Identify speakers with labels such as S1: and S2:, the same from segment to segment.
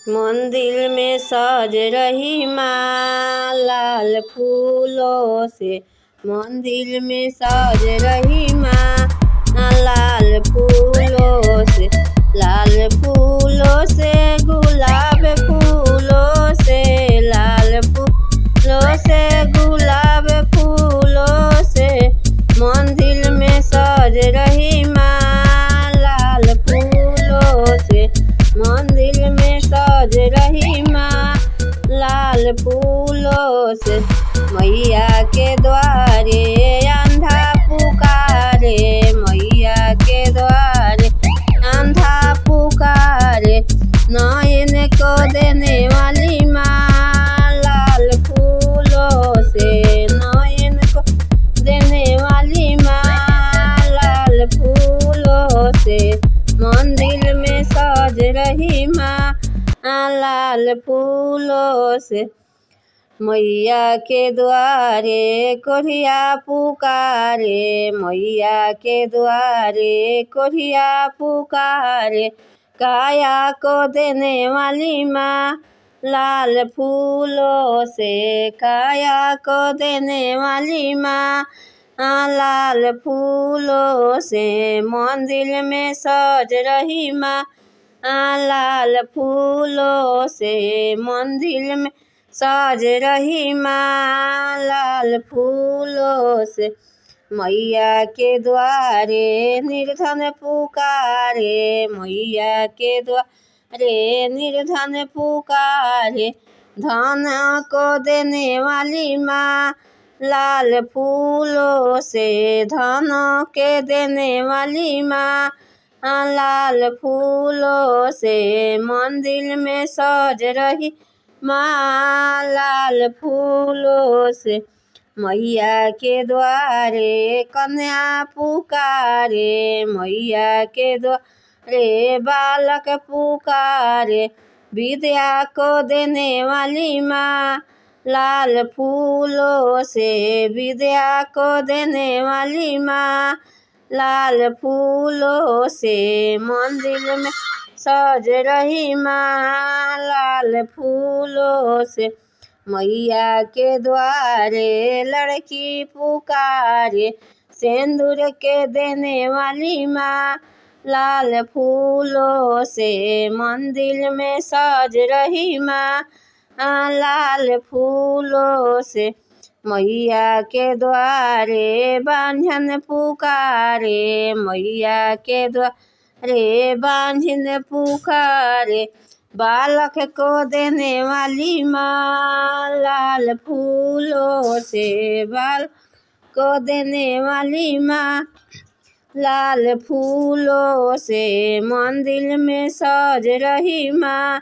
S1: मंदिर में सज रही माँ लाल फूलों से। मंदिर में सज रही माँ लाल फूलों से। लाल फूलों से गुलाब फूलों से। लाल फूलों से गुलाब फूलों से। मंदिर में सज रही माँ लाल फूलों से। मंदिर में सज रही माँ लाल फूलों से। मैया के द्वारे अंधा पुकारे। मैया के द्वारे अंधा पुकारे। नयन को देने वाली माँ लाल फूलों से। नयन को देने वाली माँ लाल फूलों से। मंदिर में सज रही माँ लाल फूलों से। मैया के द्वारे कोढ़िया पुकारे। मैया के द्वारे कोढ़िया पुकारे। काया को देने वाली माँ लाल फूलों से। काया को देने वाली माँ लाल फूलों से। मंदिर में सज रही माँ लाल फूलों से। मंदिर में सज रही माँ लाल फूलों से। मैया के द्वारे निर्धन पुकारे। मैया के द्वारे निर्धन पुकारे। धन को देने वाली माँ लाल फूलों से। धन के देने वाली माँ लाल फूलों से। मंदिर में सज रही माँ लाल फूलों से। मैया के द्वारे कन्या पुकारे। मैया के द्वारे बालक पुकारे। विद्या को देने वाली माँ लाल फूलों से। विद्या को देने वाली माँ लाल फूलों से। मंदिर में सज रही माँ लाल फूलों से। मैया के द्वारे लड़की पुकारे। सिंदूर के देने वाली माँ लाल फूलों से। मंदिर में सज रही माँ लाल फूलों से। मैया के द्वारे बांझन पुकारे। मैया के द्वारे बांझन पुकारे। बालक को देने वाली माँ लाल फूलों से। बालक को देने वाली माँ लाल फूलों से। मंदिर में सज रही माँ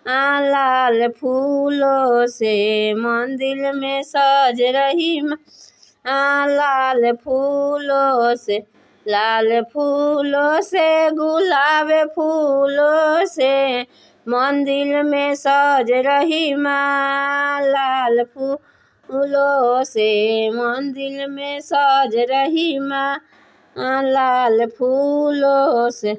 S1: लाल फूलों से। मंदिर में सज रही माँ लाल फूलों से। लाल फूलों से गुलाब फूलों से। मंदिर में सज रही माँ लाल फूलों से। मंदिर में सज रही माँ लाल फूलों से।